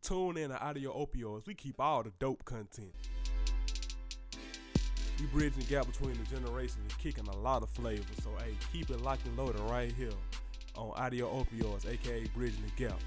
Tune in to Audio Opioids. We keep all the dope content. We bridging the gap between the generations and kicking a lot of flavors. So, hey, keep it locked and loaded right here on Audio Opioids, a.k.a. Bridging the Gap.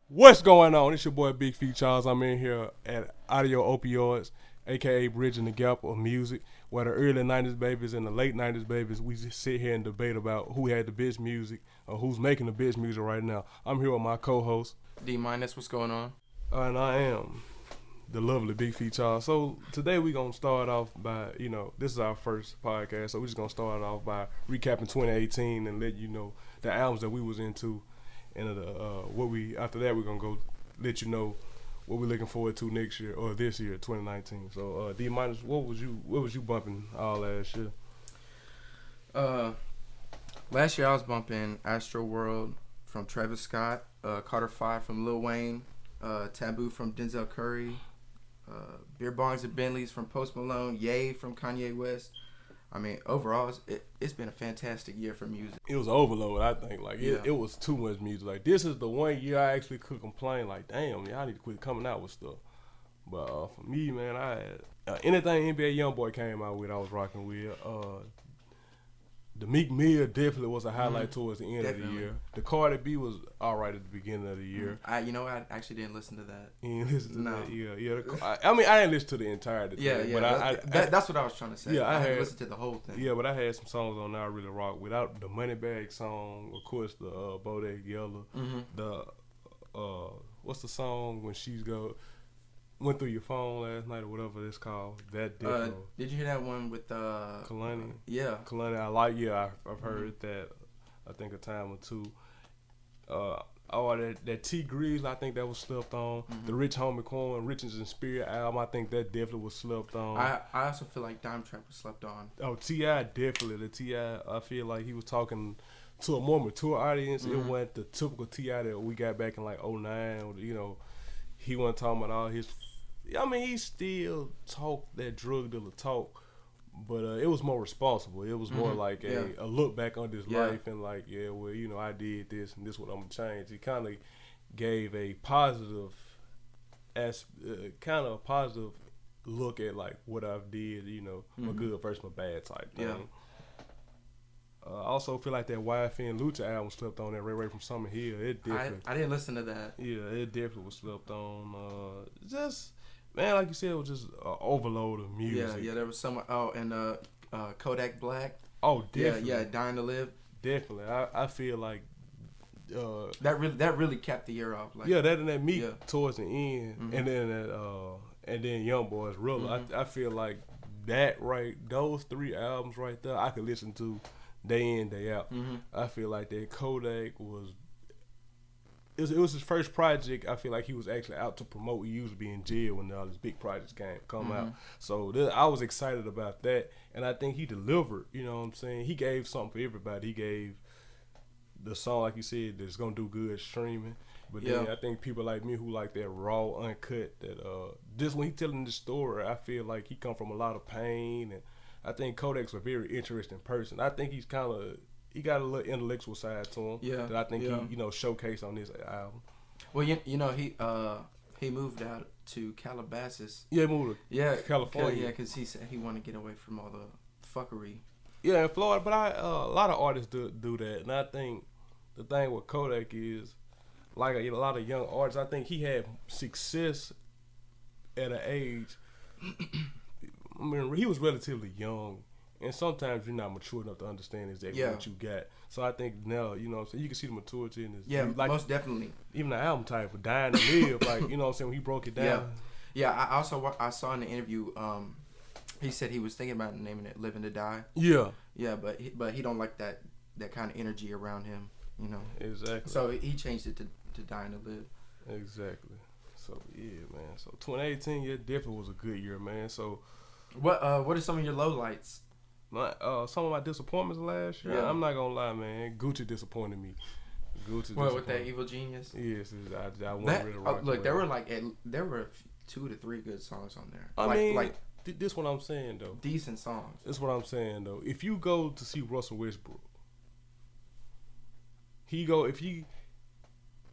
What's going on? It's your boy Big Feet Charles. I'm in here at Audio Opioids, a.k.a. Bridging the Gap of music, where the early 90s babies and the late 90s babies, we just sit here and debate about who had the best music or who's making the best music right now. I'm here with my co-host. D-, what's going on? And I am the lovely Big Feet Charles. So today we're going to start off by, this is our first podcast, so we're just going to start off by recapping 2018 and let you know the albums that we was into. And after that, we're going to go let you know what we're looking forward to next year or this year, 2019. So, D-, what was you bumping all last year? Last year I was bumping Astro World from Travis Scott, Carter 5 from Lil Wayne, Taboo from Denzel Curry, Beer Bongs and Bentleys from Post Malone, Yay from Kanye West. I mean, overall, it's been a fantastic year for music. It was overload, I think. It was too much music. Like, this is the one year I actually could complain, like, damn, y'all need to quit coming out with stuff. But for me, man, I had anything NBA Youngboy came out with, I was rocking with. The Meek Mill definitely was a highlight towards the end of the year. The Cardi B was all right at the beginning of the year. I actually didn't listen to that. You didn't listen to that? Yeah. I didn't listen to the entirety. But that's what I was trying to say. Yeah, I had listened to the whole thing. Yeah, but I had some songs on there I really rock. Without the Moneybag song, of course, the Bodak Yellow. Mm-hmm. The what's the song when went through your phone last night or whatever it's called. That definitely. Did you hear that one with Kalani? Yeah. Kalani, I like. Yeah, I've heard that. I think a time or two. That T Greaves, I think that was slept on. Mm-hmm. The Rich Homie Quan, Riches and Spirit album, I think that definitely was slept on. I also feel like Dime Trap was slept on. Oh, T.I. definitely. The T.I. I feel like he was talking to a more mature audience. Mm-hmm. It wasn't the typical T.I. that we got back in like 2009. He wasn't talking about all his. He still talked that drug dealer talk, but it was more responsible. It was more like a look back on his life and like, I did this and this is what I'm gonna change. He kind of gave a positive, positive look at like what I've did. My good versus my bad type thing. Yeah. I also feel like that YFN Lucha album slept on, that Ray from Summer Hill. It definitely. I didn't listen to that. Yeah, it definitely was slept on. Man, like you said, it was just an overload of music. Yeah, there was some. Oh, and Kodak Black. Oh, definitely. Yeah, Dying to Live. Definitely, I feel like that really capped the year off. Like, that and that Meek towards the end, and then and then Young Boy's Rilla. I feel like those three albums right there, I could listen to day in, day out. Mm-hmm. I feel like that Kodak was his first project. I feel like he was actually out to promote. He used to be in jail when all his big projects come out. So I was excited about that, and I think he delivered. You know what I'm saying? He gave something for everybody. He gave the song, like you said, that's gonna do good streaming. But then I think people like me who like that raw, uncut, that just when he telling the story, I feel like he come from a lot of pain, and I think Kodak's a very interesting person. I think he got a little intellectual side to him that I think he showcased on this album. Well, he moved out to Calabasas. Yeah, moved to California. Yeah, because he said he wanted to get away from all the fuckery. Yeah, in Florida, but a lot of artists do that, and I think the thing with Kodak is, like a lot of young artists, I think he had success at an age. I mean, he was relatively young, and sometimes you're not mature enough to understand exactly what you got. So I think now, you can see the maturity in his. Yeah, like, most definitely. Even the album title, Dying to Live, like, when he broke it down. Yeah. I saw in the interview, he said he was thinking about naming it "Living to Die." Yeah. Yeah, but he don't like that kind of energy around him, Exactly. So he changed it to "Dying to Live." Exactly. So yeah, man. So 2018, definitely was a good year, man. So. What are some of your lowlights? Some of my disappointments last year. Yeah. I'm not gonna lie, man. Gucci disappointed me. With that Evil Genius? Yes, I wasn't really rocking. Look, there were 2 to 3 good songs on there. This is what I'm saying though. Decent songs. This is what I'm saying though. If you go to see Russell Westbrook,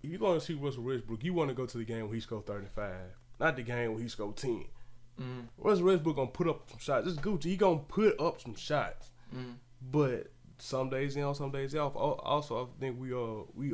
you going to see Russell Westbrook, you want to go to the game when he scored 35, not the game when he scored 10. Russell Westbrook gonna put up some shots. It's Gucci. He gonna put up some shots, but some days in, some days off. Also, I think we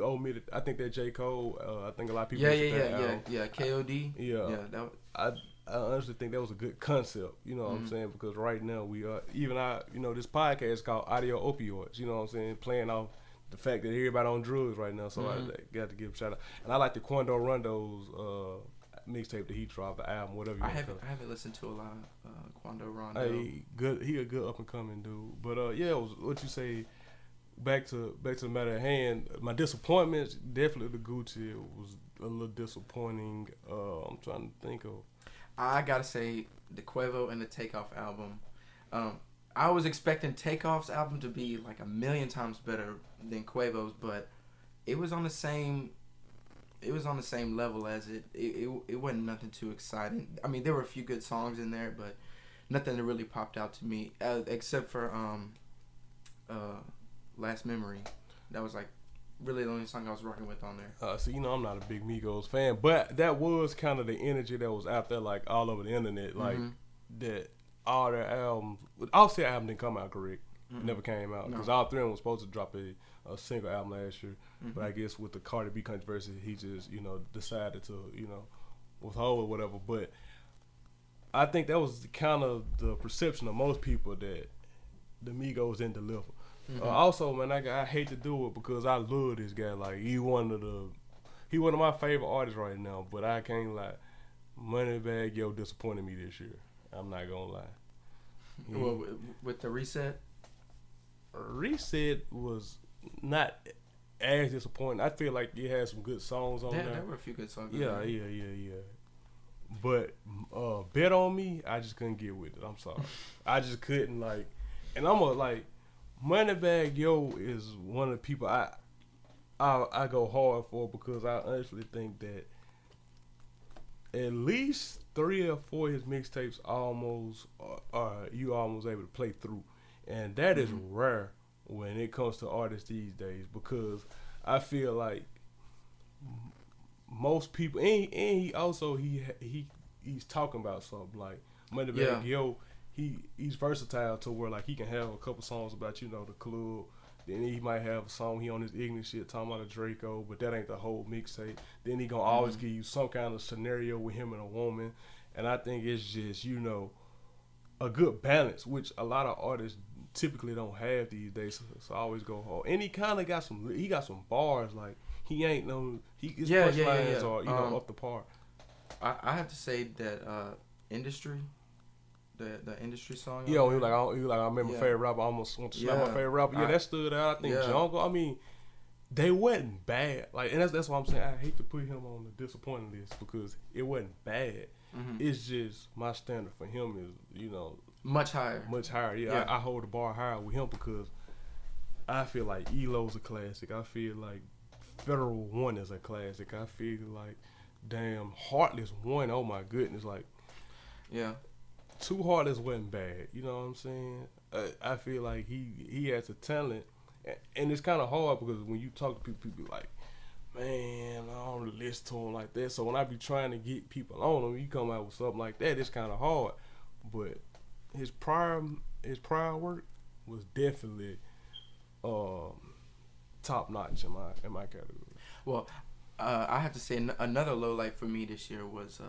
omitted. I think that J. Cole. I think a lot of people. Yeah. KOD. Yeah. I honestly think that was a good concept. You know what I'm saying? Because right now we are this podcast is called Audio Opioids. You know what I'm saying? Playing off the fact that everybody on drugs right now. So I got to give a shout out. And I like the Quando Rondo's mixtape that he dropped, the album, whatever. I haven't listened to a lot of Quando Rondo. Hey, good. He a good up and coming dude. But it was what you say. Back to the matter at hand. My disappointments, definitely the Gucci was a little disappointing. I'm trying to think of. I gotta say the Quavo and the Takeoff album. I was expecting Takeoff's album to be like 1,000,000 times better than Quavo's, but it was on the same. It was on the same level as it. It wasn't nothing too exciting. I mean, there were a few good songs in there, but nothing that really popped out to me, except for Last Memory. That was like really the only song I was rocking with on there. So I'm not a big Migos fan, but that was kind of the energy that was out there, like all over the internet, like that. All their albums. Offset album didn't come out correct. It never came out because all three of them was supposed to drop a single album last year, but I guess with the Cardi B controversy, he just decided to withhold or whatever. But I think that was kind of the perception of most people that the Migos didn't deliver. Also, man, I hate to do it because I love this guy. Like he one of my favorite artists right now. But I can't lie, Moneybagg Yo disappointed me this year. I'm not gonna lie. Well, with the Reset was not as disappointing. I feel like it had some good songs on there. There were a few good songs. Yeah. But Bet on Me, I just couldn't get with it. I'm sorry. I just couldn't and I'm Moneybagg Yo is one of the people I go hard for because I honestly think that at least 3 or 4 of his mixtapes you almost able to play through, and that is rare when it comes to artists these days because I feel like most people and he also he's talking about something like Moneybagg Yo. He's versatile to where like he can have a couple songs about the club. Then he might have a song he on his ignorant shit talking about a Draco, but that ain't the whole mixtape. Then he gonna always give you some kind of scenario with him and a woman, and I think it's just a good balance, which a lot of artists typically don't have these days. So I always go hard, and he kind of got some bars like he ain't his punchlines are up to par. I have to say that Industry. The Industry song. He was like I remember my favorite rapper. I almost want to slap my favorite rapper. That stood out. I think Jungle. I mean, they wasn't bad. And that's what I'm saying. I hate to put him on the disappointing list because it wasn't bad. It's just my standard for him is much higher. Much higher. Yeah. I hold the bar higher with him because I feel like ELO's a classic. I feel like Federal One is a classic. I feel like damn Heartless One. Oh my goodness, Too Heartless wasn't bad, you know what I'm saying? I feel like he has a talent, and it's kind of hard because when you talk to people be like, man, I don't really listen to him like that. So when I be trying to get people on him, you come out with something like that, it's kind of hard. But his prior work was definitely top notch in my category. Well, I have to say another low light for me this year was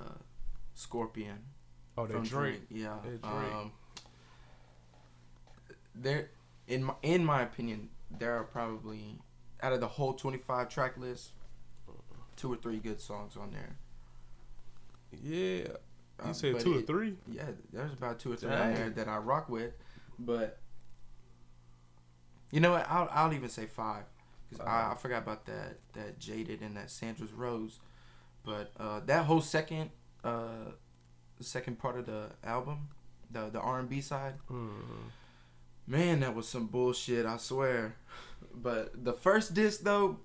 Scorpion. Oh, that Drake. Yeah. There, in my opinion, there are probably out of the whole 25 track list, 2 or 3 good songs on there. Yeah. You said 2 or 3? Yeah, there's about 2 or 3 on there that I rock with, but you know what? I'll even say 5 because I forgot about that Jaded and that Sandra's Rose, but that whole second part of the album, the R&B side, man, that was some bullshit, I swear. But the first disc though,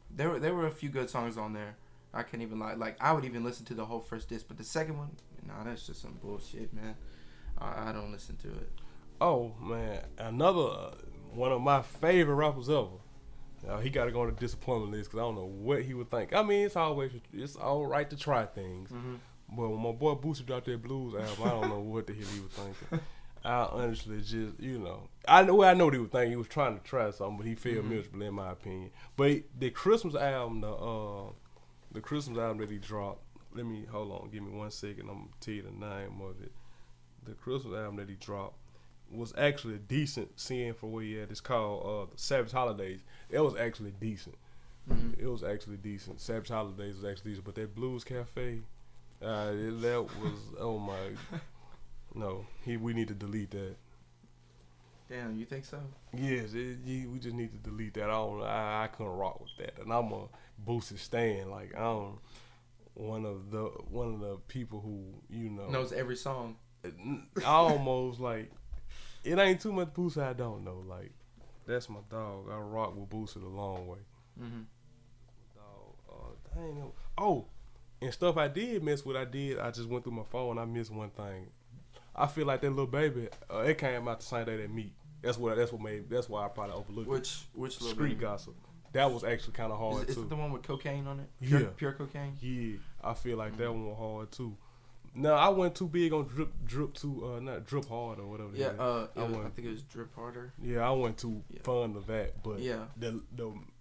there were a few good songs on there. I can't even lie. Like I would even listen to the whole first disc, but the second one, that's just some bullshit, man. I don't listen to it. Oh man, another one of my favorite rappers ever. He got to go on the disappointment list because I don't know what he would think. I mean, it's all right to try things, but when my boy Boosie dropped that blues album, I don't know what the hell he was thinking. I honestly just, I know what he was thinking. He was trying to try something, but he failed miserably in my opinion. But the Christmas album, the Christmas album that he dropped. Hold on, give me 1 second. I'm gonna tell you the name of it. The Christmas album that he dropped was actually decent, seeing for where he at. It's called Savage Holidays. It was actually decent. It was actually decent. Savage Holidays was actually decent, but that Blues Cafe, that was oh my, no, we need to delete that. Damn, you think so? Yes, we just need to delete that. I couldn't rock with that, and I'm a Boosie stan. Like one of the people who knows every song. Almost like it ain't too much Boosie I don't know. Like that's my dog. I rock with Boosie the long way. Dang. Oh, and stuff I did mess with. I just went through my phone. I missed one thing. I feel like that little baby. It came out the same day that Meek. That's why I probably overlooked it. Which little Street baby? Gossip. That was actually kind of hard too. Is it the one with cocaine on it? Pure cocaine. Yeah, I feel like that one was hard too. No, I wasn't too big on not drip hard or whatever. Yeah, I think it was drip harder. Yeah, I wasn't too fond of that, but yeah,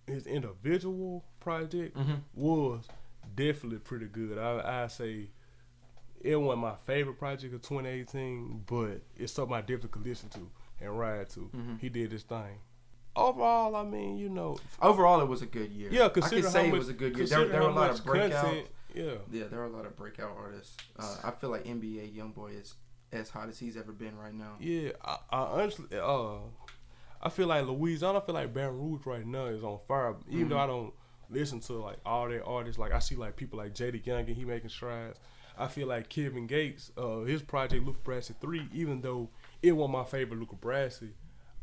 his individual project was definitely pretty good. I say it wasn't my favorite project of 2018, but it's something I definitely could listen to and ride to. He did his thing. Overall, I mean, overall it was a good year. Yeah, I could say it was a good year. There were a lot of breakout. Yeah, there are a lot of breakout artists. I feel like NBA YoungBoy is as hot as he's ever been right now. Yeah, I honestly, I feel like Louisiana. I feel like Baton Rouge right now is on fire. Even though I don't listen to like all their artists, like I see like people like J.D. Young and he making strides. I feel like Kevin Gates, his project Luca Brasi 3, even though it wasn't my favorite Luca Brasi,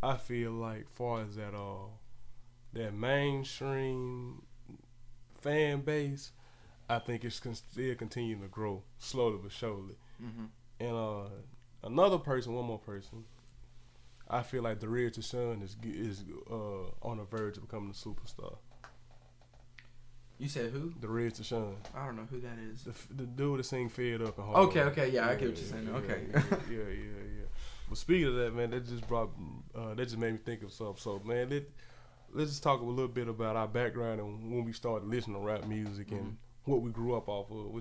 I feel like far as that mainstream fan base, I think it's still continuing to grow slowly but surely. And one more person, I feel like the Red Son is on the verge of becoming a superstar. You said who? The Red Son. I don't know who that is. The dude that sing Fed Up and Hard. Okay, yeah, I get what you're saying. Okay. Yeah. But speaking of that, man, that just made me think of something. So, man, let's just talk a little bit about our background and when we started listening to rap music and what we grew up off of.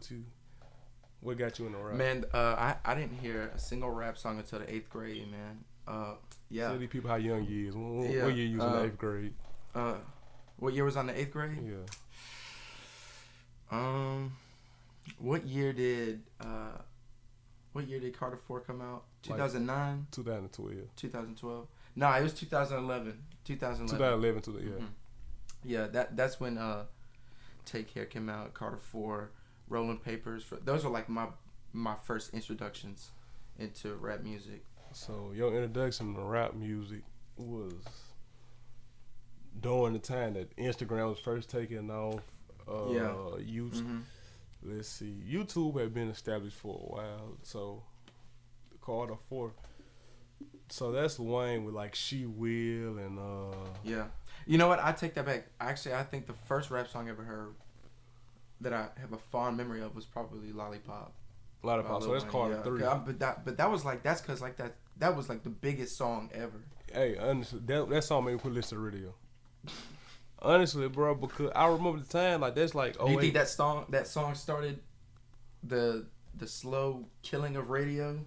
What got you in the rap? Man, I didn't hear a single rap song until the 8th grade, man. Yeah. Tell these people how young you is. What year you was in the 8th grade? What year was on the 8th grade? Yeah. What year did Carter 4 come out? 2009? 2012. No, it was 2011. 2011, yeah. Yeah, that's when Take Care came out, Carter 4, Rolling Papers. Those are like my first introductions into rap music. So your introduction to rap music was during the time that Instagram was first taking off. Let's see. YouTube had been established for a while, so Carter 4. So that's Wayne with like She Will and yeah. You know what? I take that back. Actually, I think the first rap song I ever heard that I have a fond memory of was probably Lollipop. So that's Carter 3. But that was like that's because like that was like the biggest song ever. Hey, honestly, that song made me put listen to radio. Honestly, bro, because I remember the time like that's like. Do you think that song started the slow killing of radio?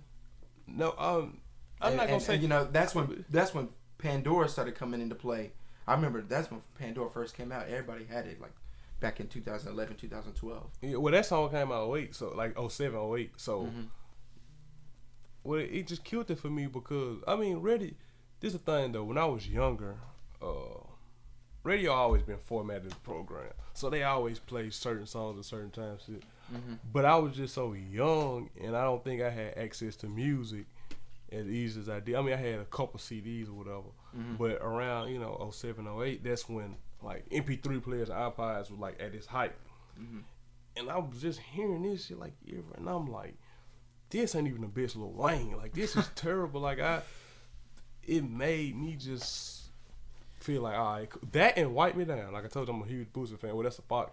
No, I'm not gonna say. And, that's when Pandora started coming into play. I remember that's when Pandora first came out. Everybody had it like back in 2011, 2012. Yeah, well, that song came out 08, so like 07, 08. So, well, it just killed it for me because I mean, this is the thing though. When I was younger, radio always been formatted as a program, so they always play certain songs at certain times. But I was just so young, and I don't think I had access to music as easy as I did. I mean, I had a couple CDs or whatever, but around 07, 08, that's when like MP3 players and iPods was like at its height, and I was just hearing this shit like, and I'm like, this ain't even the best Lil Wayne. Like this is terrible. Like it made me just feel like, all right, that and Wipe Me Down. Like I told you, I'm a huge Boosie fan. Well, that's a Fox.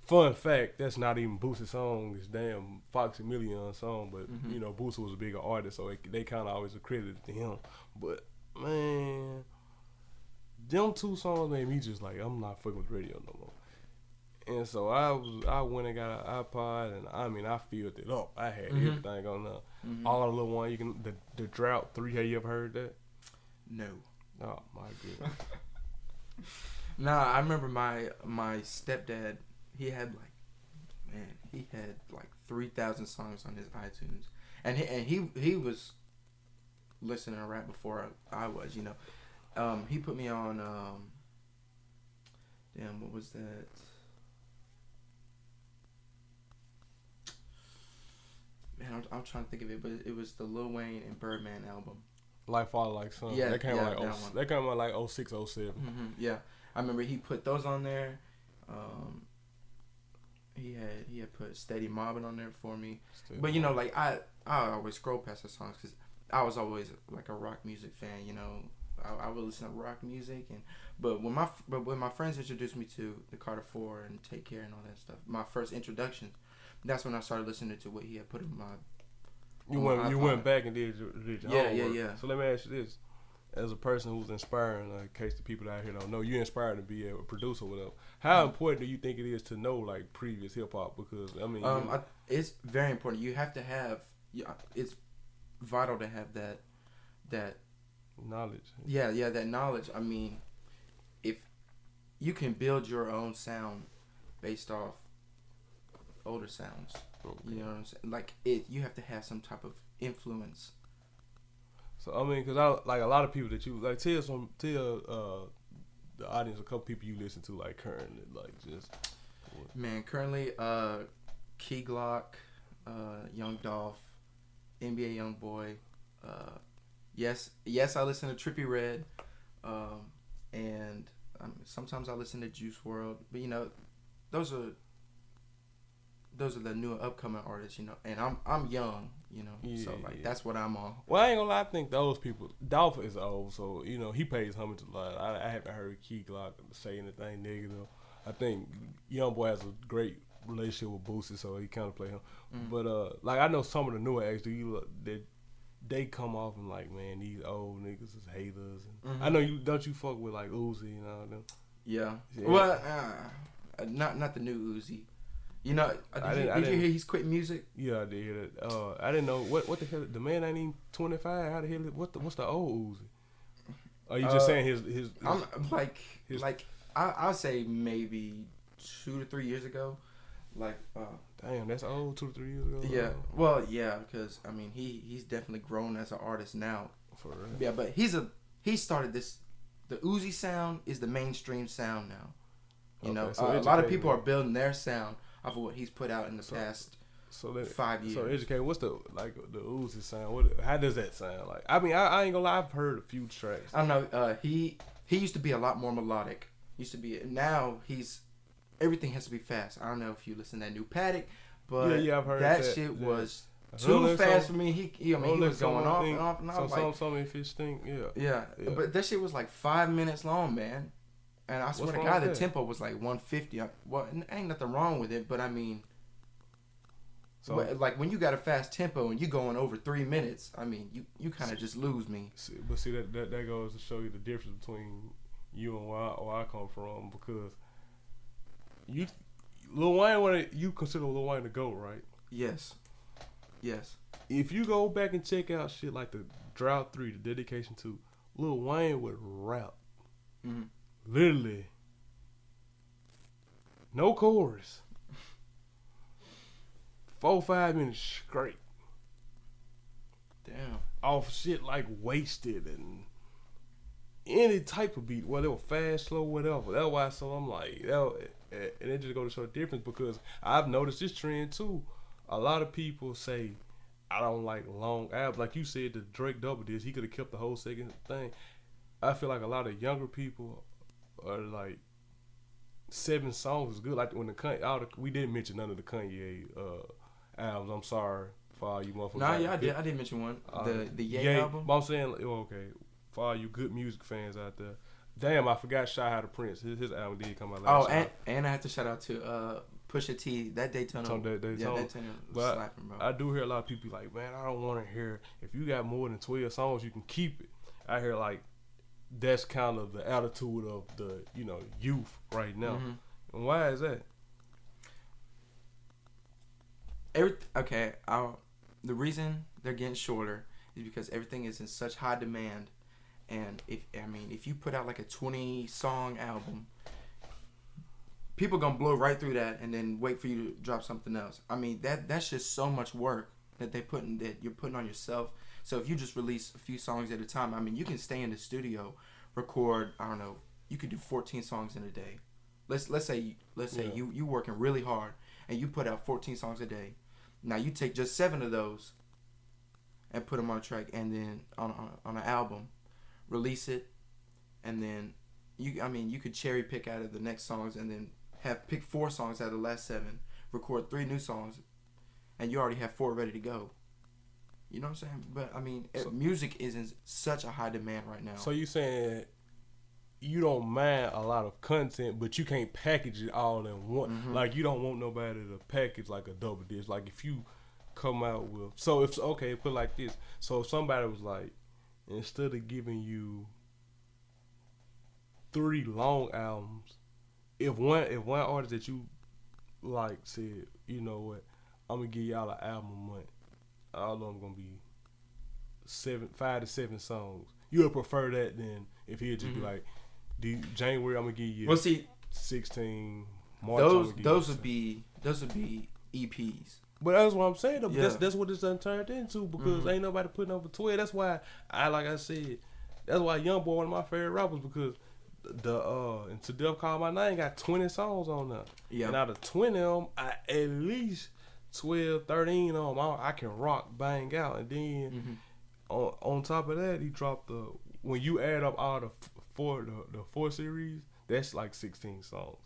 Fun fact, that's not even Boosie's song. It's damn Foxy Million's song. But, you know, Boosie was a bigger artist, so they kind of always accredited to him. But, man, them two songs made me just like, I'm not fucking with radio no more. And so I went and got an iPod, and I mean, I filled it up. I had everything on there. All the little one, the Drought 3, have you ever heard that? No. Oh, my goodness. Nah, I remember my stepdad, he had like 3,000 songs on his iTunes. And he was listening to rap before I was, you know. He put me on, what was that? Man, I'm trying to think of it, but it was the Lil Wayne and Birdman album. Like Father Like Son. Yeah, that came out like 06, 07. Yeah, I remember he put those on there. He had put Steady Mobbin' on there for me. But you know, like I always scroll past the songs because I was always like a rock music fan. You know, I would listen to rock music, but when my friends introduced me to the Carter 4 and Take Care and all that stuff, my first introduction, that's when I started listening to what he had put in my. You went back and did your homework. Yeah. So let me ask you this: as a person who's inspiring, in case the people out here don't know, you're inspired to be a producer or whatever. How important do you think it is to know like previous hip hop? Because I mean, it's very important. You have to have. It's vital to have that knowledge. Yeah, that knowledge. I mean, if you can build your own sound based off older sounds. You know what I'm saying? Like you have to have some type of influence. So I mean, cause I like a lot of people that you like. Tell the audience a couple people you listen to like currently, like just. Man, currently, Key Glock, Young Dolph, NBA YoungBoy. Yes, I listen to Trippie Redd, and sometimes I listen to Juice WRLD. But you know, those are the new upcoming artists, you know, and I'm young, you know, so like that's what I'm on. Well, I ain't gonna lie, I think those people, Dolph is old, so you know he pays homage a lot. I haven't heard Key Glock say anything negative. I think YoungBoy has a great relationship with Boosie, so he kind of play him. But like I know some of the newer acts that they come off and like, man, these old niggas is haters. And I know you fuck with like Uzi and all them. Yeah. Well, not the new Uzi. You know, did you hear he's quitting music? Yeah, I did hear that. I didn't know what the hell. The man ain't even 25. How the hell? What's the old Uzi? Are you just saying his? I'm like I'll say maybe 2 to 3 years ago. Like, damn, that's old. 2 to 3 years ago. Yeah, well, yeah, because I mean he's definitely grown as an artist now. For real. Yeah, but he started this. The Uzi sound is the mainstream sound now. You know, so a lot of people are building their sound off of what he's put out in the past 5 years. So educate. What's the Uzi sound? How does that sound like? I mean, I ain't gonna lie. I've heard a few tracks. I don't know. He used to be a lot more melodic. Now everything has to be fast. I don't know if you listen to that new Paddock, but yeah, I've heard that shit was too fast for me. He was going off and off and off. Some if it stink, yeah. But that shit was like 5 minutes long, man. And I swear to God, the tempo was like 150. Well, ain't nothing wrong with it, but I mean, so like when you got a fast tempo and you going over 3 minutes, I mean, you kind of just lose me. But see that goes to show you the difference between you and where I come from, because Lil Wayne, you consider Lil Wayne the GOAT, right? Yes. If you go back and check out shit like the Drought 3, the Dedication 2, Lil Wayne would rap. Literally. No chorus. 4-5 minutes straight. Damn. Off shit like Wasted and any type of beat, whether it was fast, slow, whatever. That's why I'm like, and it just goes to show the difference, because I've noticed this trend too. A lot of people say, I don't like long albums. Like you said, the Drake double disc, he could have kept the whole second thing. I feel like a lot of younger people are like, 7 songs is good. Like when we didn't mention none of the Kanye albums. I'm sorry for all you motherfuckers. Nah, yeah, I did mention one. The Ye album. But I'm saying, okay, for all you good music fans out there. Damn, I forgot Shy How to Prince. His album did come out Oh, last year. and I have to shout out to Pusha T. That Daytona. Daytona. Yeah, Daytona was slapping, bro. I do hear a lot of people like, man, I don't want to hear. If you got more than 12 songs, you can keep it. I hear like that's kind of the attitude of the youth right now. Mm-hmm. And why is that? The reason they're getting shorter is because everything is in such high demand. And if you put out like a 20-song album, people gonna blow right through that and then wait for you to drop something else. I mean, that's just so much work that you're putting on yourself. So if you just release a few songs at a time, I mean, you can stay in the studio, record. I don't know. You could do 14 songs in a day. Let's say you working really hard and you put out 14 songs a day. Now you take just 7 of those and put them on a track, and then on an album. Release it, and then you could cherry pick out of the next songs, and then pick 4 songs out of the last 7, record 3 new songs, and you already have 4 ready to go. You know what I'm saying? But I mean, music is in such a high demand right now. So you saying you don't mind a lot of content, but you can't package it all in one. Mm-hmm. Like you don't want nobody to package like a double disc. Like if you come out with, put it like this. So if somebody was like, instead of giving you 3 long albums, if one artist that you like said, you know what, I'm gonna give y'all an album a month, all of them gonna be 5 to 7 songs. You would prefer that than if he'd just be like, January I'm gonna give you 16. March those would be EPs. But that's what I'm saying though. Yeah. That's what it's done turned into, because ain't nobody putting over 12. That's why that's why Young Boy one of my favorite rappers, because and To Death Call My Name got 20 songs on there. Yeah. And out of 20 of them, at least 12, 13 of them I can rock, bang out. And then on top of that, he dropped when you add up all the 4 series, that's like 16 songs.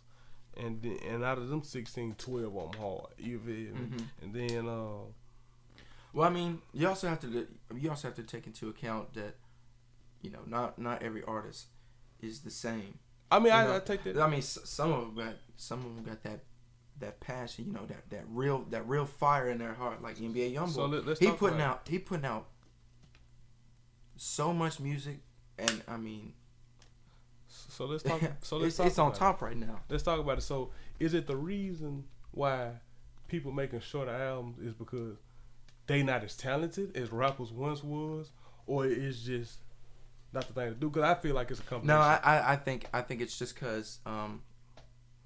And out of them 16, 12 of them hard. You feel me? And then, well, I mean, you also have to take into account that, not every artist is the same. I mean, I take that. I mean, some of them got that passion, that real fire in their heart, like NBA YoungBoy. So let's he putting out so much music, and I mean. So let's talk. It's on top right now. Let's talk about it. So, is it the reason why people making shorter albums is because they not as talented as rappers once was, or it's just not the thing to do? Because I feel like it's a combination. No, I think it's just because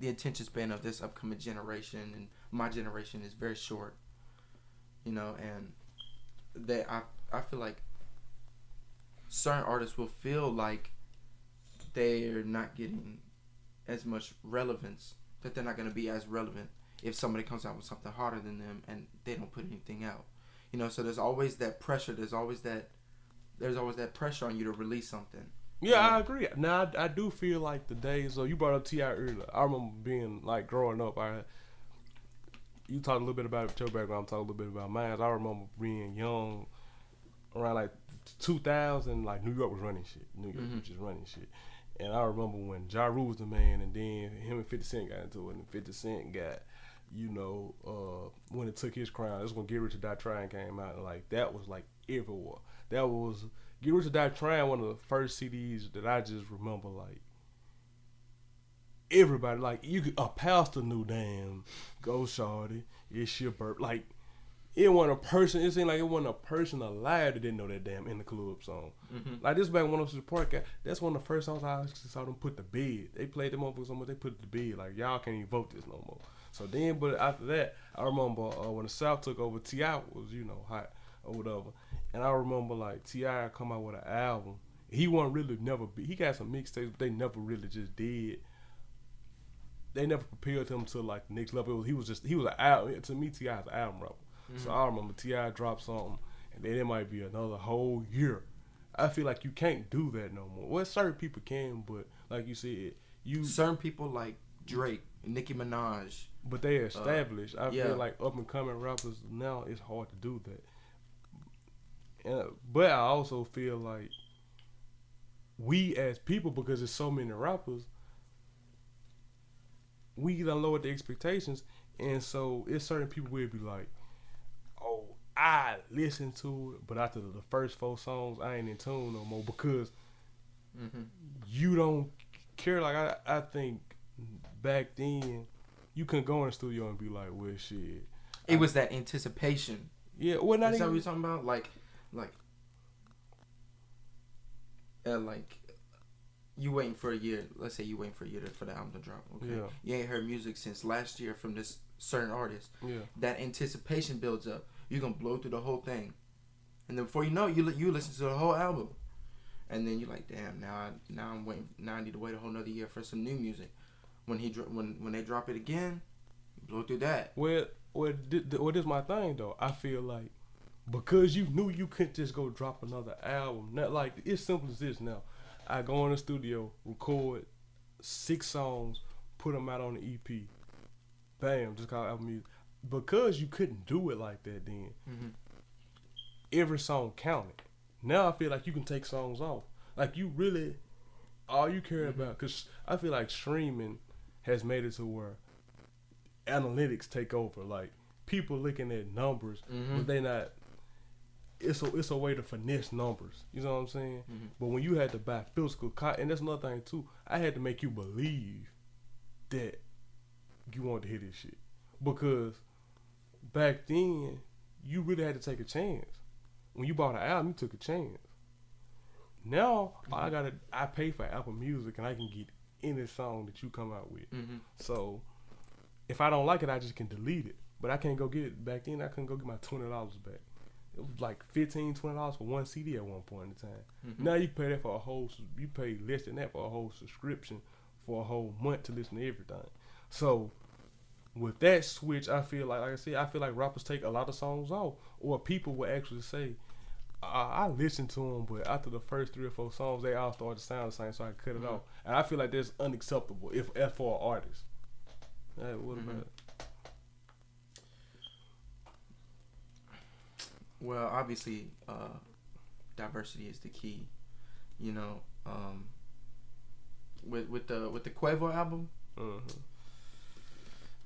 the attention span of this upcoming generation and my generation is very short. And that I feel like certain artists will feel like they're not getting as much relevance, that they're not going to be as relevant if somebody comes out with something harder than them and they don't put anything out. So there's always that pressure. There's always that pressure on you to release something. Yeah, I agree. Now, I do feel like the days, so you brought up T.I. earlier. I remember being, like, growing up. You talked a little bit about your background, I'm talking a little bit about mine. I remember being young, around, like, 2000, like, New York was running shit. New York was just running shit. And I remember when Ja Rule was the man, and then him and 50 Cent got into it, and 50 Cent got, when it took his crown, that's when Get Rich or Die Trying came out, and like that was like everywhere. That was Get Rich or Die Trying, one of the first CDs that I just remember, like everybody, like a pastor knew, damn, go shorty, it's your birth, like. It seemed like it wasn't a person alive that didn't know that damn In the Club song. Like this back when I was at the park, that's one of the first songs I actually saw them put to bed. They played them up so much they put it to bed. Like y'all can't even vote this no more. So then, but after that, I remember when the South took over, T.I. was hot or whatever, and I remember like T.I. come out with an album. He wasn't really he got some mixtapes, but they never really just did. They never prepared him to like the next level. He was an album. To me, T.I. is an album rapper. So I remember T.I. dropped something, and then it might be another whole year. I feel like you can't do that no more. Well, certain people can, but like you said, certain people like Drake, Nicki Minaj, but they established. I feel like up and coming rappers now, it's hard to do that. But I also feel like we as people, because there's so many rappers, we done lower the expectations, and so it's certain people will be like, "Oh, I listen to it," but after the first 4 songs, I ain't in tune no more because you don't care. Like I think back then, you couldn't go in the studio and be like, "Well, shit." It was that anticipation. Yeah, well, not Is that even. what you're talking about? Like, you waiting for a year. Let's say you waiting for a year for the album to drop. Okay, Yeah. You ain't heard music since last year from this certain artist. Yeah. That anticipation builds up. You're gonna blow through the whole thing, and then before you know it, you listen to the whole album, and then you're like, damn, now I'm waiting. Now I need to wait a whole nother year for some new music. When they drop it again, you blow through that. Well, this is my thing though. I feel like because you knew you couldn't just go drop another album. Not like it's simple as this now. I go in the studio, record 6 songs, put them out on the EP. Bam, just call it album music. Because you couldn't do it like that then. Every song counted. Now I feel like you can take songs off. Like you really, all you care about, because I feel like streaming has made it to where analytics take over. Like people looking at numbers, but they not. It's a way to finesse numbers. You know what I'm saying? But when you had to buy physical copy, and that's another thing too, I had to make you believe that you wanted to hear this shit. Because back then, you really had to take a chance. When you bought an album, you took a chance. Now, I pay for Apple Music and I can get any song that you come out with. So, if I don't like it, I just can delete it. But I can't go get it. Back then, I couldn't go get my $20 back. It was like $15, $20 for one CD at one point in time. Now you pay that for you pay less than that for a whole subscription for a whole month to listen to everything. So, with that switch, I feel like I said, I feel like rappers take a lot of songs off, or people will actually say, I listened to them, but after the first 3 or 4 songs, they all started to sound the same, so I cut it off. And I feel like that's unacceptable if for an artist. What about it? Well, obviously, diversity is the key. You know, with the Quavo album.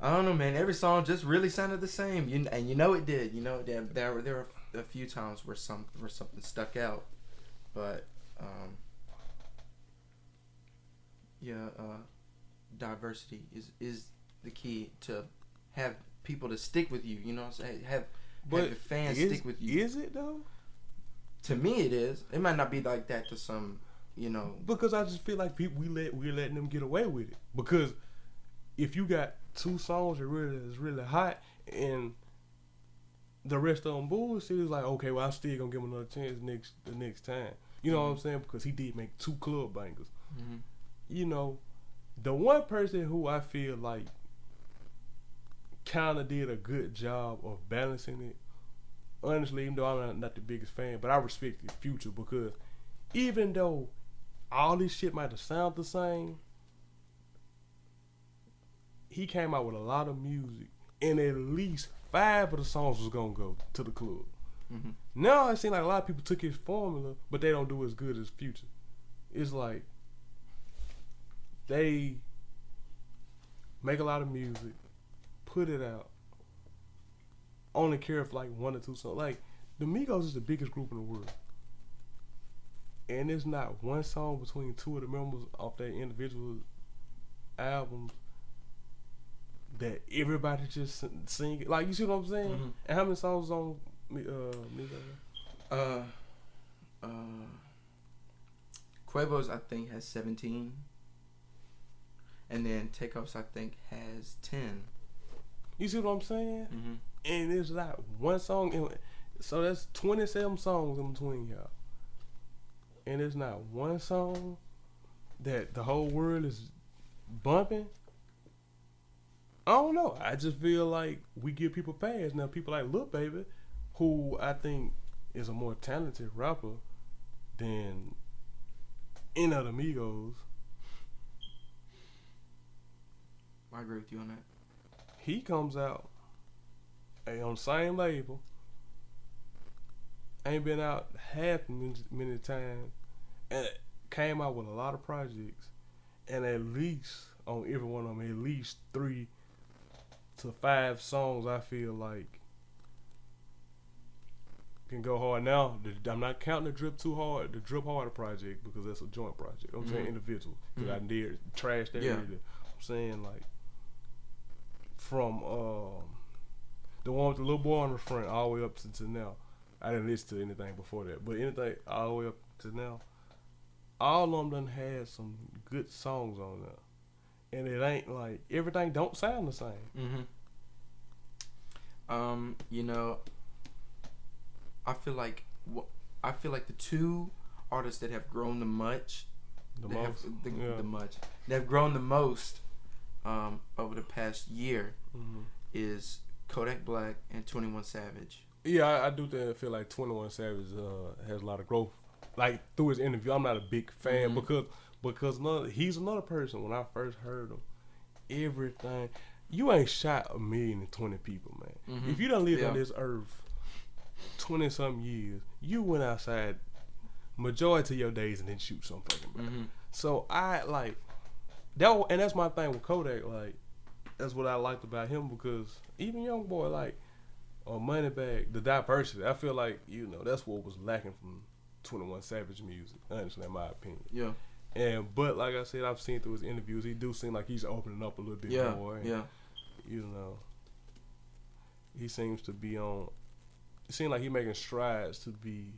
I don't know, man. Every song just really sounded the same, and you know it did. You know there were a few times where something stuck out, but diversity is the key to have people to stick with you. You know what I'm saying? Have the fans stick with you. Is it though? To me, it is. It might not be like that to some, you know. Because I just feel like people we're letting them get away with it. Because if you got 2 songs that is really hot and the rest of them bullshit, it's like, okay, well, I'm still gonna give him another chance the next time. You know what I'm saying? Because he did make 2 club bangers. You know, the one person who I feel like kind of did a good job of balancing it, honestly, even though I'm not the biggest fan, but I respect the Future, because even though all this shit might have sounded the same, he came out with a lot of music, and at least 5 of the songs was gonna go to the club. Now it seems like a lot of people took his formula, but they don't do as good as Future. It's like they make a lot of music, put it out, only care for like 1 or 2 songs. Like the Migos is the biggest group in the world, and there's not one song between 2 of the members of their individual albums that everybody just sing. Like, you see what I'm saying? And how many songs on Migos? Quavo's, I think, has 17, and then Takeoff's, I think, has 10. You see what I'm saying? And there's not one song, so that's 27 songs in between y'all, and there's not one song that the whole world is bumping. I don't know. I just feel like we give people pass. Now, people like Lil Baby, who I think is a more talented rapper than any of the Migos. I agree with you on that. He comes out on the same label, ain't been out half many times, and came out with a lot of projects, and at least on every one of them, at least 3 to 5 songs I feel like can go hard. Now, I'm not counting the Drip Harder project, because that's a joint project. I'm saying individual, because I did trash that. Yeah. I'm saying like from the one with the little boy on the front all the way up to now. I didn't listen to anything before that, but anything all the way up to now, all of them done had some good songs on there, and it ain't like everything don't sound the same. You know, I feel like the two artists that have grown the most over the past year is Kodak Black and 21 Savage. Yeah, I do feel like 21 Savage has a lot of growth. Like through his interview, I'm not a big fan because he's another person. When I first heard him, everything, you ain't shot 1,020,000 people, man. If you done lived on this earth 20 something years, you went outside majority of your days and then shoot some fucking body. So I like that, and that's my thing with Kodak. Like that's what I liked about him, because even Young Boy, like on Moneybag, the diversity, I feel like that's what was lacking from 21 Savage music. Honestly, in my opinion. Yeah. But like I said, I've seen through his interviews, he do seem like he's opening up a little bit more. And, he seems to be on. It seems like he's making strides to be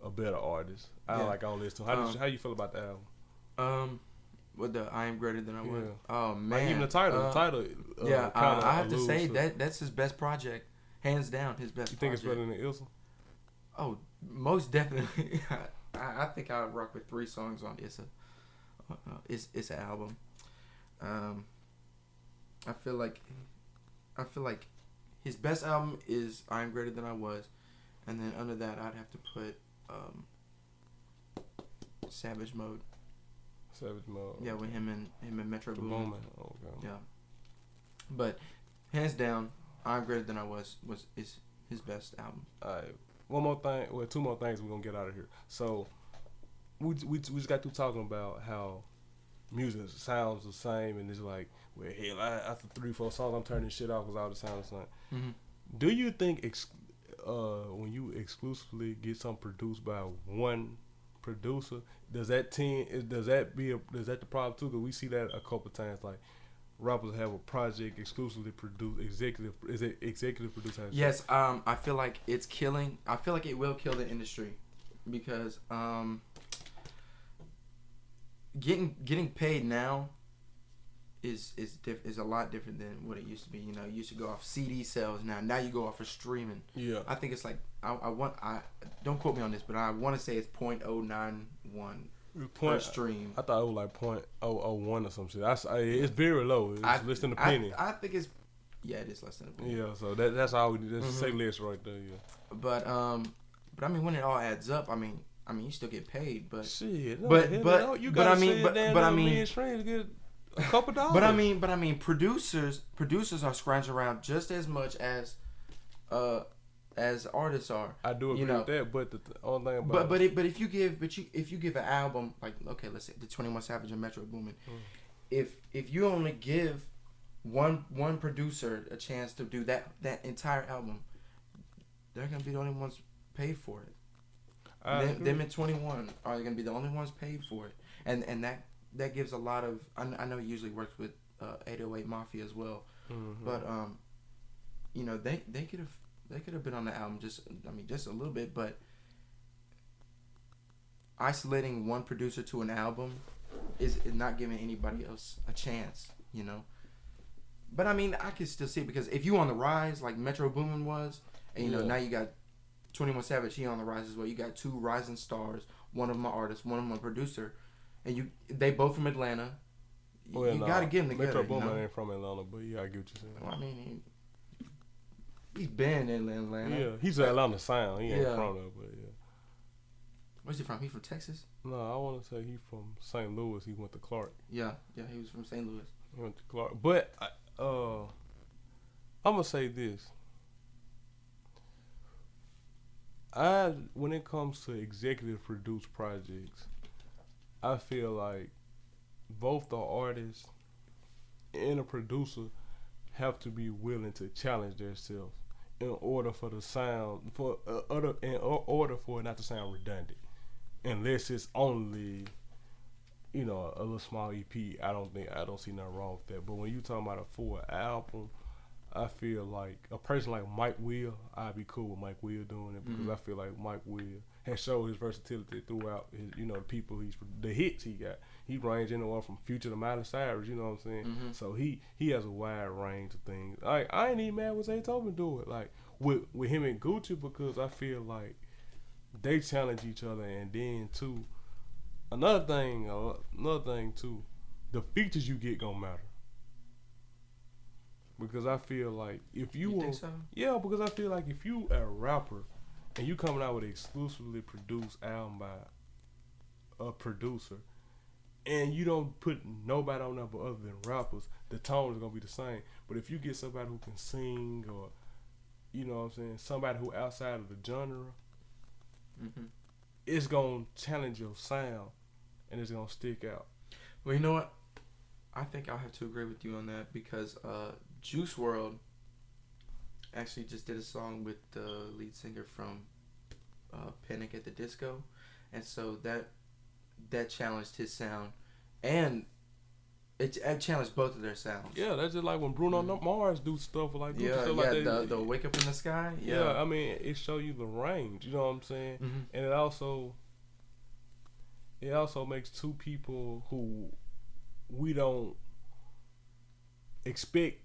a better artist. I don't listen to him. How you feel about the album? With the I Am Greater Than I Was. Yeah. Oh man. Like even the title. I have to say that's his best project, hands down. His best. You think project. It's better than Ilsa? Oh, most definitely. I think I would rock with 3 songs on Issa. It's an album. I feel like his best album is I Am Greater Than I Was, and then under that I'd have to put Savage Mode. Savage Mode. Yeah, with him and Metro the Boomin. Moment. Okay. Yeah. But hands down, I Am Greater Than I Was is his best album. Alright. One more thing. Well, 2 more things we're gonna get out of here. So we just got through talking about how music sounds the same, and it's like, well, hell, after 3-4 songs, I'm turning shit off because all the sound the same. Do you think when you exclusively get something produced by one producer, does that the problem too? Because we see that a couple of times, like rappers have a project exclusively produced, executive produced. Yes, I feel like it's killing. I feel like it will kill the industry, because getting paid now is a lot different than what it used to be. You used to go off CD sales. Now you go off of streaming. Yeah. I think it's like I don't quote me on this, but I want to say it's 0.091 per stream. I thought it was like 0.001 or some shit. It's very low. It's less than a penny. I think it's it is less than a penny. Yeah, so that's all we do. That's say less right there. Yeah. But I mean, when it all adds up, I mean, you still get paid, but shit. Get a couple dollars. But I mean, producers are scrounging around just as much as artists are. I do agree with that, but the only thing about but if you give an album, like, okay, let's say the 21 Savage and Metro Boomin, if you only give one producer a chance to do that entire album, they're gonna be the only ones paid for it. Them and 21 are gonna be the only ones paid for it, and that gives a lot of. I know he usually works with 808 Mafia as well, but they could have been on the album just a little bit, but isolating one producer to an album is not giving anybody else a chance, But I mean, I can still see it, because if you on the rise like Metro Boomin was, and now you got 21 Savage, he on the rise as well. You got 2 rising stars, one of them an artist, one of them a producer, and they both from Atlanta. You gotta get them together. Metro Boomin ain't from Atlanta, but yeah, I get what you're saying. Well, I mean, he's been in Atlanta. Yeah, he's an Atlanta sound. He ain't from there, but yeah. Where's he from? He from Texas? No, I want to say he from St. Louis. He went to Clark. Yeah, he was from St. Louis. He went to Clark, but I'm gonna say this. When it comes to executive produced projects, I feel like both the artist and the producer have to be willing to challenge themselves in order for the sound in order for it not to sound redundant. Unless it's only a little small EP, I don't see nothing wrong with that. But when you talking about a full album, I feel like a person like Mike Will, I'd be cool with Mike Will doing it because I feel like Mike Will has showed his versatility throughout his, the hits he got. He range anywhere from Future to Miley Cyrus, you know what I'm saying? So he has a wide range of things. I ain't even mad when Zaytoven do it, like with him and Gucci, because I feel like they challenge each other. And then too, another thing too, the features you get gonna matter. Because I feel like if you think so? Yeah, because I feel like if you a rapper and you coming out with an exclusively produced album by a producer and you don't put nobody on there but other than rappers, the tone is gonna be the same. But if you get somebody who can sing, or you know what I'm saying, somebody who outside of the genre, it's gonna challenge your sound and it's gonna stick out. Well, you know what? I think I'll have to agree with you on that because Juice WRLD actually just did a song with the lead singer from Panic at the Disco, and so that challenged his sound, and it challenged both of their sounds. Yeah, that's just like when Bruno Mars do stuff like stuff like that. The Wake Up in the Sky. Yeah, I mean it show you the range. You know what I'm saying? And it also makes two people who we don't expect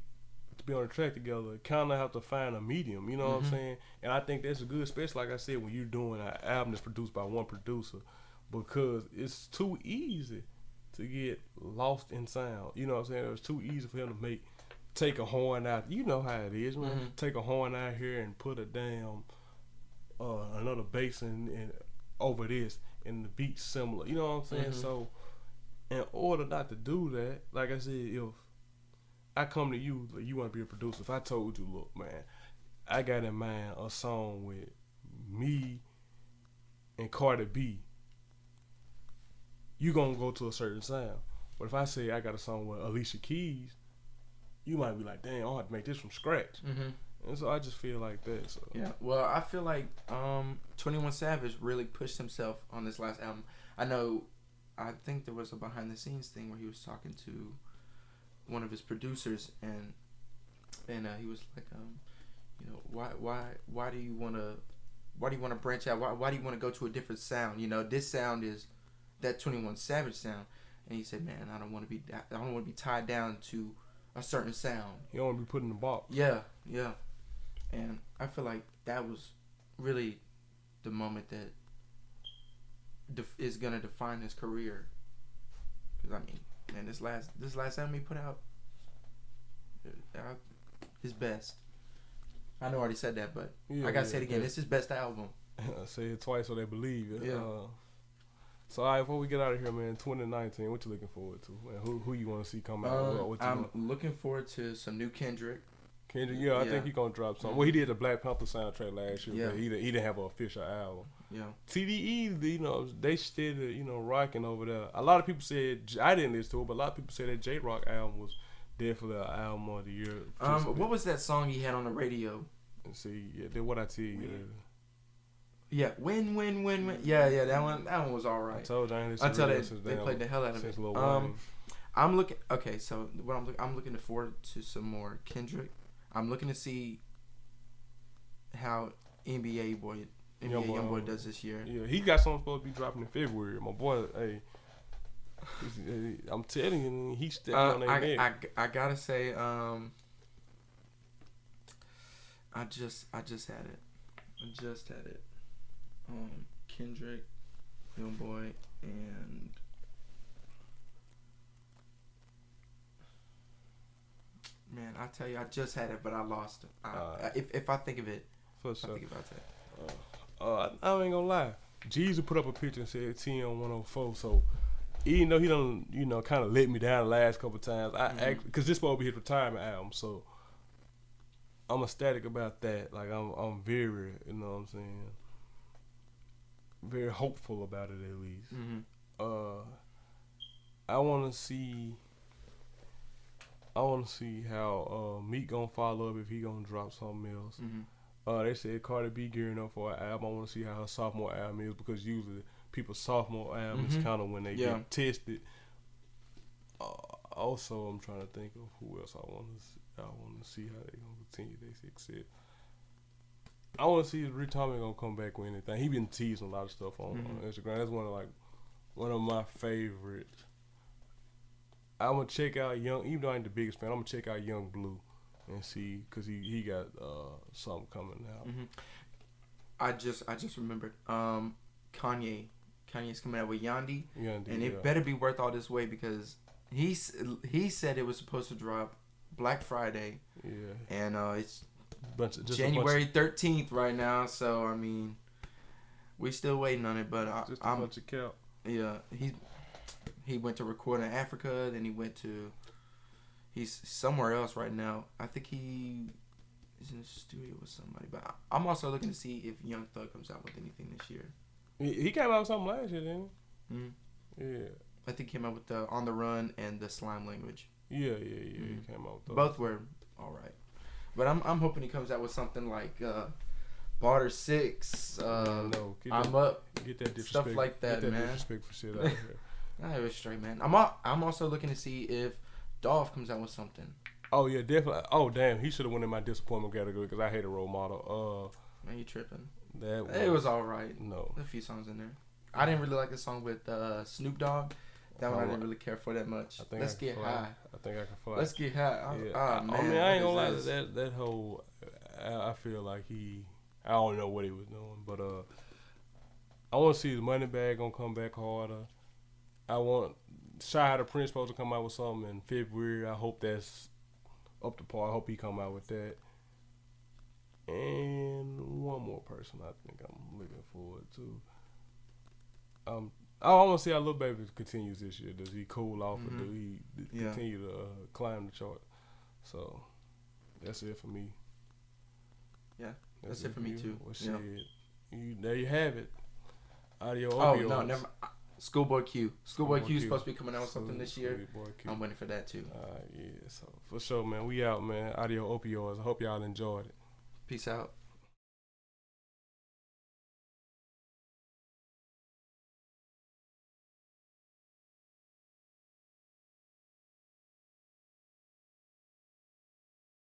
to be on a track together kind of have to find a medium, you know what I'm saying? And I think that's good, especially like I said, when you're doing an album that's produced by one producer, because it's too easy to get lost in sound. You know what I'm saying? It's too easy for him to take a horn out. You know how it is, man. Take a horn out here and put a damn another bass and over this, and the beat's similar. You know what I'm saying? So in order not to do that, like I said, if I come to you, like, you want to be a producer. If I told you, look, man, I got in mind a song with me and Cardi B, you gonna go to a certain sound. But if I say I got a song with Alicia Keys, you might be like, damn, I have to make this from scratch. And so I just feel like that. So. Yeah, well, I feel like 21 Savage really pushed himself on this last album. I think there was a behind the scenes thing where he was talking to one of his producers, and he was like, why do you want to branch out? Why do you want to go to a different sound? This sound is that 21 Savage sound. And he said, man, I don't want to be tied down to a certain sound. You don't want to be put in the box. Yeah. And I feel like that was really the moment that is gonna define his career. Because I mean, man, this last album he put out, his best. I know I already said that, but I gotta say it again. It's his best album. Say it twice so they believe it. Yeah. So, all right, before we get out of here, man, 2019, what you looking forward to? Man, who you want to see come out? I'm looking forward to some new Kendrick. I think he's going to drop something. Well, he did the Black Panther soundtrack last year, but he didn't have an official album. Yeah. TDE, they still, rocking over there. A lot of people said, I didn't listen to it, but a lot of people said that J-Rock album was definitely an album of the year. What was that song he had on the radio? And see, what I tell you. Yeah, win. Yeah, that one was all right. I told you, until they played the hell out of it. I'm looking. Okay, so what I'm looking forward to some more Kendrick. I'm looking to see how NBA Youngboy does this year. Yeah, he got something supposed to be dropping in February. My boy, hey, I'm telling you, he's stepping on that neck. I gotta say, I just had it. Kendrick, Youngboy, and man, I tell you, I just had it, but I lost it. If I think of it, for sure. I think about that. I ain't gonna lie. Jeezy put up a picture and said 10 on 104. So even though he done, kind of let me down the last couple times, because this supposed to be his retirement album, so I'm ecstatic about that. Like I'm very, you know what I'm saying, very hopeful about it at least. I want to see. I want to see how Meek gonna follow up if he gonna drop something else. They said Cardi B gearing up for an album. I want to see how her sophomore album is because usually people's sophomore album is kind of when they get tested. Also, I'm trying to think of who else I want to see how they gonna continue their success. I want to see if Rick Tommy gonna come back with anything. He been teasing a lot of stuff on Instagram. That's one of my favorites. I'm gonna check out even though I ain't the biggest fan, I'm gonna check out Young Blue and see because he got something coming out. I just remembered. Kanye's coming out with Yandi, and it better be worth all this wait because he said it was supposed to drop Black Friday. Yeah. And it's January 13th right now, so I mean, we still waiting on it. But I'm bunch of cap. Yeah, he went to record in Africa, then he's somewhere else right now. I think he is in the studio with somebody. But I'm also looking to see if Young Thug comes out with anything this year. He came out with something last year, didn't he? Yeah. I think he came out with the On the Run and the Slime Language. Yeah. He came out with those. Both were all right. But I'm hoping he comes out with something like Barter 6. I'm up. Get that disrespect. Stuff like that, get that man. Disrespectful shit out of here. Nah, it was straight, man. I'm also looking to see if Dolph comes out with something. Oh yeah, definitely. Oh damn, he should have won in my disappointment category because I hate a role model. Man, you tripping? It was all right. No, a few songs in there. I didn't really like the song with Snoop Dogg. That one I didn't really care for that much. Let's get high. I think I can fly. Let's get high. Yeah. Man, I mean, I ain't gonna lie. That whole, I feel like I don't know what he was doing, but I want to see his money bag gonna come back harder. I want Shy the Prince supposed to come out with something in February. I hope that's up to par. I hope he come out with that. And one more person I think I'm looking forward to. I want to see how Lil Baby continues this year. Does he cool off or do he continue to climb the chart? So that's it for me. Yeah, that's it for me too. Well, shit, there you have it. Audio. Oh no, never. Schoolboy Q. Schoolboy Q is supposed to be coming out with something this year. I'm waiting for that too. Yeah, so for sure, man. We out, man. Audio Opioids. I hope y'all enjoyed it. Peace out.